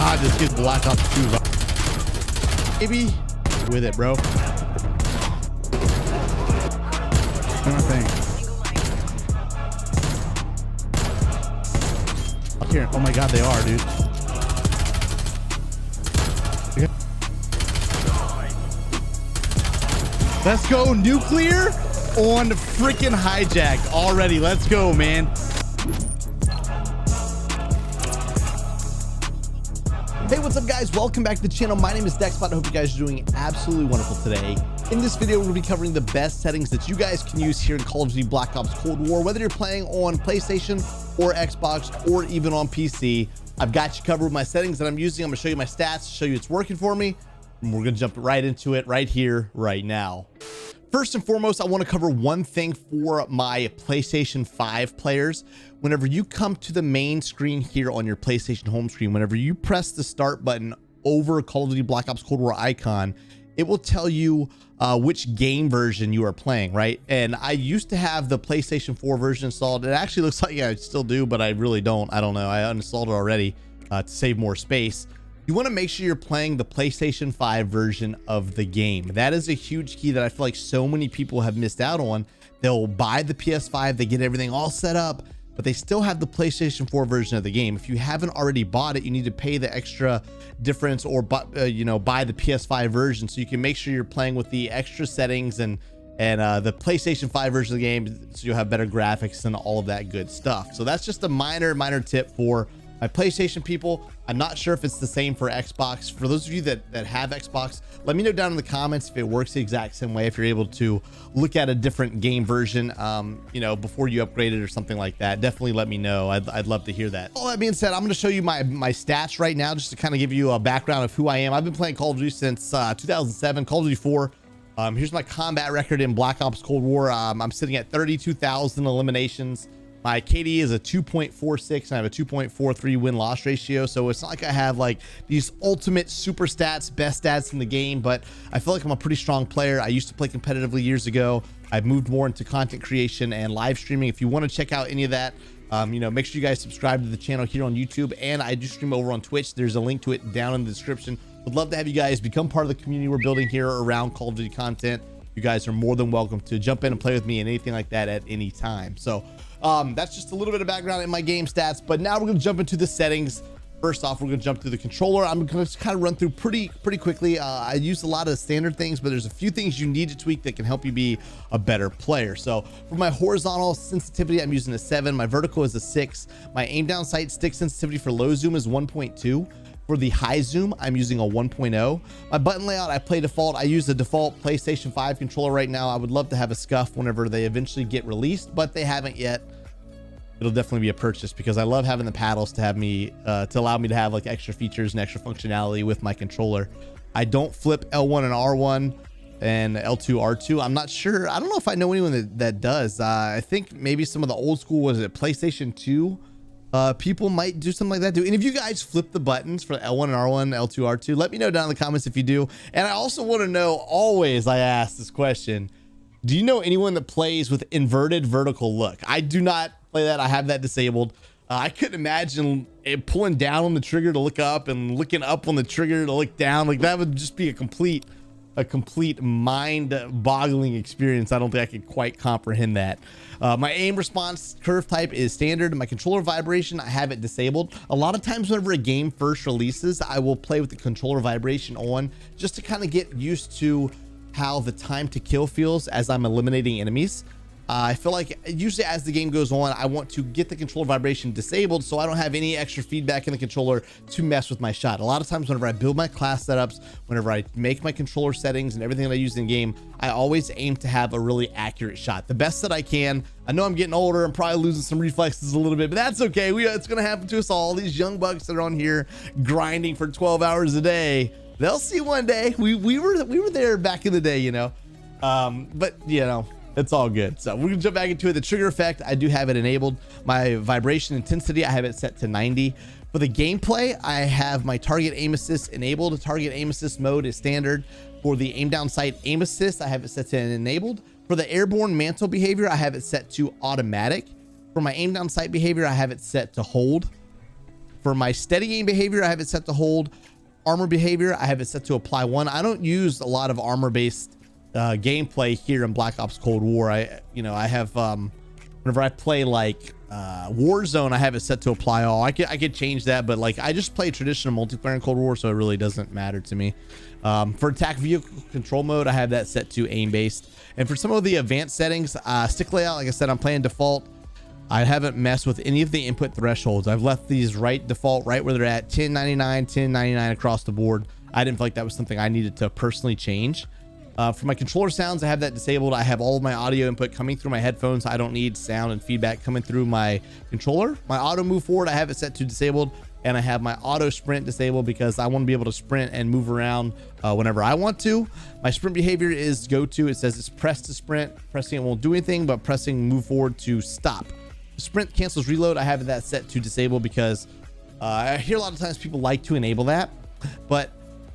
God, this kid's Black Ops 2. Maybe with it, bro. Thing. Up here. Oh my God, they are, dude. Okay. Let's go, nuclear on freaking hijacked already. Let's go, man. Hey, what's up, guys? Welcome back to the channel. My name is Dexbot. I hope you guys are doing absolutely wonderful today. In this video, we're going to be covering the best settings that you guys can use here in Call of Duty Black Ops Cold War, whether you're playing on PlayStation or Xbox or even on PC. I've got you covered with my settings that I'm using. I'm going to show you my stats, show you it's working for me, and we're going to jump right into it right here, right now. First and foremost, I want to cover one thing for my PlayStation 5 players. Whenever you come to the main screen here on your PlayStation home screen, whenever you press the start button over Call of Duty Black Ops Cold War icon, it will tell you which game version you are playing, right? And I used to have the PlayStation 4 version installed. It actually looks like I still do, but I really don't. I don't know. I uninstalled it already to save more space. You want to make sure you're playing the PlayStation 5 version of the game. That is a huge key that I feel like so many people have missed out on. They'll buy the PS5, they get everything all set up, but they still have the PlayStation 4 version of the game. If you haven't already bought it, you need to pay the extra difference or buy the PS5 version so you can make sure you're playing with the extra settings and the PlayStation 5 version of the game, so you'll have better graphics and all of that good stuff. So that's just a minor tip for my PlayStation people. I'm not sure if it's the same for Xbox. For those of you that have Xbox, let me know down in the comments if it works the exact same way, if you're able to look at a different game version before you upgrade it or something like that. Definitely let me know. I'd love to hear that. All that being said, I'm going to show you my stats right now, just to kind of give you a background of who I am. I've been playing Call of Duty since 2007, Call of Duty 4. Here's my combat record in Black Ops Cold War. I'm sitting at 32,000 eliminations. My KD is a 2.46 and I have a 2.43 win-loss ratio. So it's not like I have like these ultimate super stats, best stats in the game, but I feel like I'm a pretty strong player. I used to play competitively years ago. I've moved more into content creation and live streaming. If you want to check out any of that, make sure you guys subscribe to the channel here on YouTube, and I do stream over on Twitch. There's a link to it down in the description. Would love to have you guys become part of the community we're building here around Call of Duty content. You guys are more than welcome to jump in and play with me and anything like that at any time. So that's just a little bit of background in my game stats, but now we're going to jump into the settings. First off, we're going to jump through the controller. I'm going to kind of run through pretty quickly. I use a lot of standard things, but there's a few things you need to tweak that can help you be a better player. So for my horizontal sensitivity, I'm using a 7. My vertical is a 6. My aim down sight stick sensitivity for low zoom is 1.2. For the high zoom, I'm using a 1.0. My button layout, I play default. I use the default PlayStation 5 controller right now. I would love to have a SCUF whenever they eventually get released, but they haven't yet. It'll definitely be a purchase because I love having the paddles to have me to allow me to have like extra features and extra functionality with my controller. I don't flip L1 and R1 and L2 R2. I'm not sure. I don't know if I know anyone that does. I think maybe some of the old school, was it PlayStation 2 people might do something like that. Do any of you guys flip the buttons for L1 and R1, L2 R2? Let me know down in the comments if you do. And I also want to know, always I ask this question, do you know anyone that plays with inverted vertical look? I do not play that. I have that disabled. I couldn't imagine it pulling down on the trigger to look up and looking up on the trigger to look down. Like that would just be a complete mind-boggling experience. I don't think I could quite comprehend that. My aim response curve type is standard. My controller vibration, I have it disabled. A lot of times whenever a game first releases, I will play with the controller vibration on just to kind of get used to how the time to kill feels as I'm eliminating enemies. I feel like usually as the game goes on, I want to get the controller vibration disabled so I don't have any extra feedback in the controller to mess with my shot. A lot of times whenever I build my class setups, whenever I make my controller settings and everything that I use in game, I always aim to have a really accurate shot, the best that I can. I know I'm getting older. I'm probably losing some reflexes a little bit, but that's okay. It's going to happen to us all. These young bucks that are on here grinding for 12 hours a day, they'll see one day. We were there back in the day, but it's all good. So we're gonna jump back into it. The trigger effect, I do have it enabled. My vibration intensity, I have it set to 90. For the gameplay, I have my target aim assist enabled. Target aim assist mode is standard. For the aim down sight aim assist, I have it set to enabled. For the airborne mantle behavior, I have it set to automatic. For my aim down sight behavior, I have it set to hold. For my steady aim behavior, I have it set to hold. Armor behavior, I have it set to apply 1. I don't use a lot of armor based gameplay here in Black Ops Cold War. I have whenever I play like Warzone, I have it set to apply all. I could change that, but like I just play traditional multiplayer in Cold War, so it really doesn't matter to me. For attack vehicle control mode, I have that set to aim based. And for some of the advanced settings, stick layout, like I said, I'm playing default. I haven't messed with any of the input thresholds. I've left these default right where they're at, 1099, 1099 across the board. I didn't feel like that was something I needed to personally change. For my controller sounds, I have that disabled. I have all of my audio input coming through my headphones. I don't need sound and feedback coming through my controller. My auto move forward, I have it set to disabled, and I have my auto sprint disabled because I want to be able to sprint and move around whenever I want to. My sprint behavior is go to. It says it's press to sprint. Pressing it won't do anything, but pressing move forward to stop. Sprint cancels reload. I have that set to disable because I hear a lot of times people like to enable that, but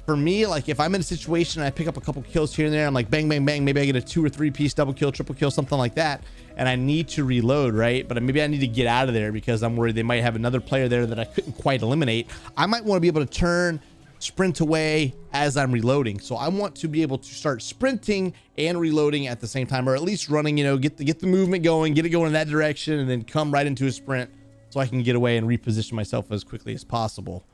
for me, like if I'm in a situation and I pick up a couple kills here and there, I'm like bang bang bang, maybe I get a 2 or 3 piece double kill, triple kill, something like that, and I need to reload, right? But maybe I need to get out of there because I'm worried they might have another player there that I couldn't quite eliminate. I might want to be able to turn, sprint away as I'm reloading. So I want to be able to start sprinting and reloading at the same time, or at least running, get the movement going, get it going in that direction, and then come right into a sprint so I can get away and reposition myself as quickly as possible.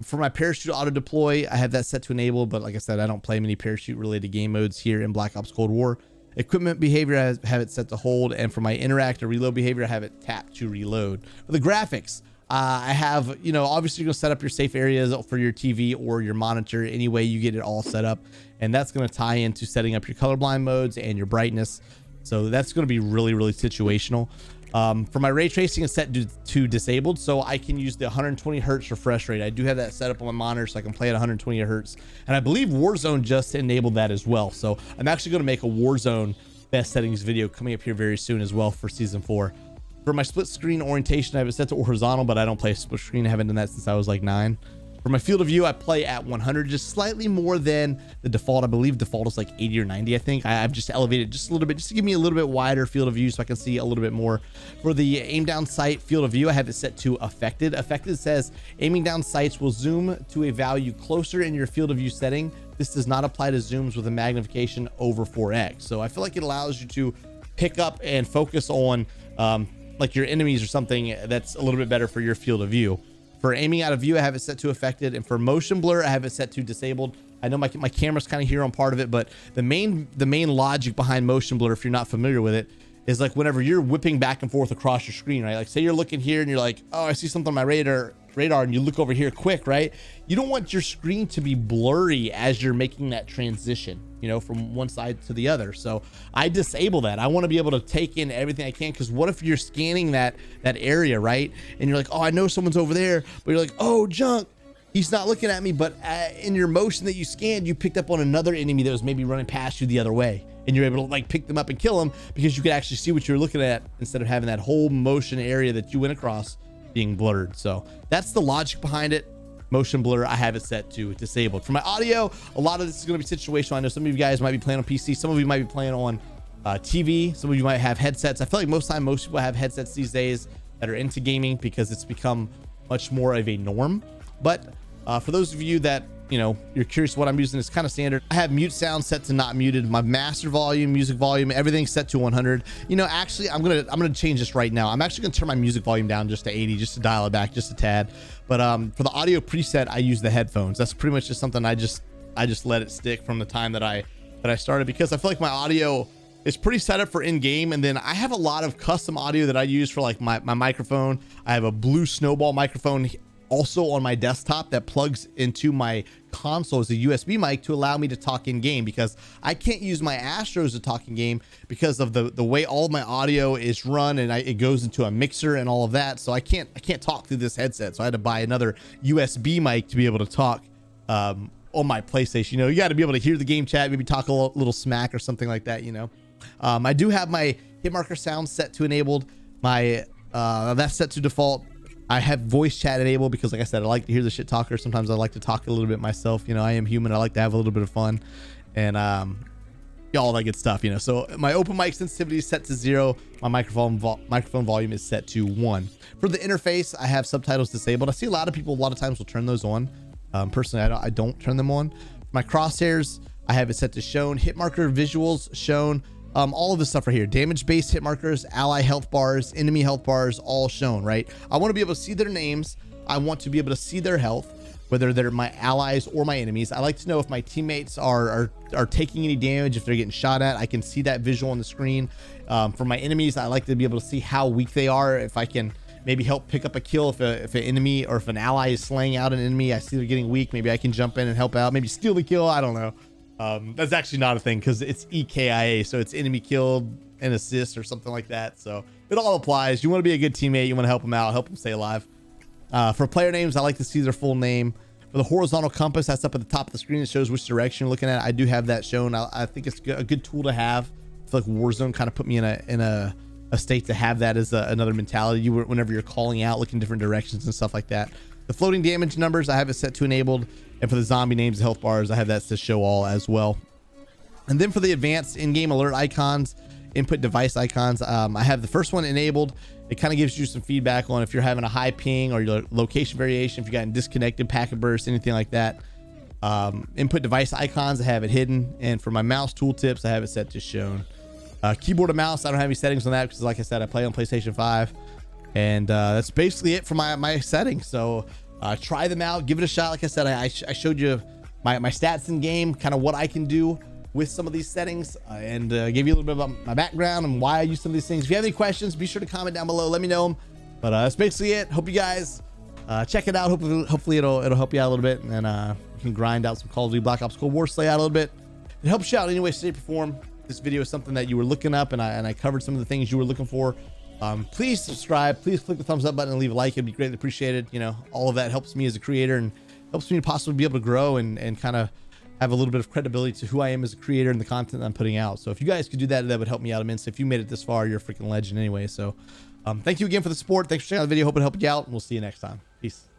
For my parachute auto deploy, I have that set to enable, but like I said, I don't play many parachute related game modes here in Black Ops Cold War. Equipment behavior, I have it set to hold, and for my interact or reload behavior, I have it tapped to reload. For the graphics, I have, obviously you're gonna set up your safe areas for your TV or your monitor any way you get it all set up, and that's gonna tie into setting up your colorblind modes and your brightness. So that's gonna be really, really situational. For my ray tracing, is set to disabled, so I can use the 120 hertz refresh rate. I do have that set up on my monitor, so I can play at 120 hertz, and I believe Warzone just enabled that as well. So I'm actually going to make a Warzone best settings video coming up here very soon as well for season 4. For my split screen orientation, I have it set to horizontal, but I don't play split screen. I haven't done that since I was like 9. For my field of view, I play at 100, just slightly more than the default. I believe default is like 80 or 90, I think. I've just elevated just a little bit, just to give me a little bit wider field of view so I can see a little bit more. For the aim down sight field of view, I have it set to affected. Affected says aiming down sights will zoom to a value closer in your field of view setting. This does not apply to zooms with a magnification over 4x. So I feel like it allows you to pick up and focus on like your enemies or something that's a little bit better for your field of view. For aiming out of view, I have it set to affected, and for motion blur, I have it set to disabled. I know my camera's kind of here on part of it, but the main logic behind motion blur, if you're not familiar with it, is like whenever you're whipping back and forth across your screen, right? Like say you're looking here and you're like, oh, I see something on my radar, and you look over here quick, right? You don't want your screen to be blurry as you're making that transition, from one side to the other. So I disable that. I want to be able to take in everything I can, because what if you're scanning that area, right? And you're like, oh, I know someone's over there, but you're like, oh, junk, he's not looking at me. But in your motion that you scanned, you picked up on another enemy that was maybe running past you the other way, and you're able to like pick them up and kill them because you could actually see what you're looking at instead of having that whole motion area that you went across being blurred. So that's the logic behind it. Motion blur, I have it set to disabled. For my audio, a lot of this is going to be situational. I know some of you guys might be playing on PC, some of you might be playing on TV, some of you might have headsets. I feel like most people have headsets these days that are into gaming because it's become much more of a norm. But for those of you that you're curious what I'm using, is kind of standard. I have mute sound set to not muted. My master volume, music volume, everything's set to 100. Actually, I'm gonna change this right now. I'm actually gonna turn my music volume down just to 80, just to dial it back just a tad. But for the audio preset, I use the headphones. That's pretty much just something I just let it stick from the time that I started, because I feel like my audio is pretty set up for in-game. And then I have a lot of custom audio that I use for like my microphone. I have a blue snowball microphone also on my desktop that plugs into my console as a USB mic to allow me to talk in game, because I can't use my Astros to talk in game because of the way all of my audio is run, and it goes into a mixer and all of that. So I can't talk through this headset. So I had to buy another USB mic to be able to talk on my PlayStation. You got to be able to hear the game chat, maybe talk a little smack or something like that. I do have my hit marker sound set to enabled. My that's set to default. I have voice chat enabled because, like I said, I like to hear the shit talker. Sometimes I like to talk a little bit myself. I am human. I like to have a little bit of fun. And all that good stuff, you know. So my open mic sensitivity is set to 0. My microphone volume is set to 1. For the interface, I have subtitles disabled. I see a lot of people a lot of times will turn those on. Personally, I don't turn them on. My crosshairs, I have it set to shown. Hit marker visuals shown. All of this stuff right here, damage based hit markers, ally health bars, enemy health bars, all shown, right? I want to be able to see their names. I want to be able to see their health, whether they're my allies or my enemies. I like to know if my teammates are taking any damage, if they're getting shot at. I can see that visual on the screen. For my enemies, I like to be able to see how weak they are. If I can maybe help pick up a kill, if an enemy or if an ally is slaying out an enemy, I see they're getting weak, maybe I can jump in and help out, maybe steal the kill. I don't know. That's actually not a thing because it's EKIA, so it's enemy killed and assist or something like that. So it all applies. You want to be a good teammate, you want to help them out, help them stay alive. For player names, I like to see their full name. For the horizontal compass, that's up at the top of the screen. It shows which direction you're looking at. I do have that shown. I think it's a good tool to have. I feel like Warzone kind of put me in a state to have that as another mentality. Whenever you're calling out, looking different directions and stuff like that. The floating damage numbers, I have it set to enabled. And for the zombie names, the health bars, I have that to show all as well. And then for the advanced in-game alert icons, input device icons, I have the first one enabled. It kind of gives you some feedback on if you're having a high ping or your location variation, if you're getting disconnected, packet burst, anything like that. Input device icons, I have it hidden. And for my mouse tooltips, I have it set to shown. Keyboard and mouse, I don't have any settings on that because, like I said, I play on PlayStation 5. And that's basically it for my settings. So try them out, give it a shot. Like I said, I showed you my stats in game, kind of what I can do with some of these settings, and gave you a little bit about my background and why I use some of these things. If you have any questions, be sure to comment down below, let me know them. But that's basically it. Hope you guys check it out. Hopefully it'll help you out a little bit, and then you can grind out some Call of Duty Black Ops Cold War, slay out a little bit. It helps you out anyway, shape, or form. This video is something that you were looking up, and I covered some of the things you were looking for. Please subscribe, please click the thumbs up button and leave a like. It'd be greatly appreciated. You know, all of that helps me as a creator and helps me to possibly be able to grow and kind of have a little bit of credibility to who I am as a creator and the content I'm putting out. So if you guys could do that, that would help me out immensely. If you made it this far, you're a freaking legend anyway. So thank you again for the support. Thanks for checking out the video. Hope it helped you out, and we'll see you next time. Peace.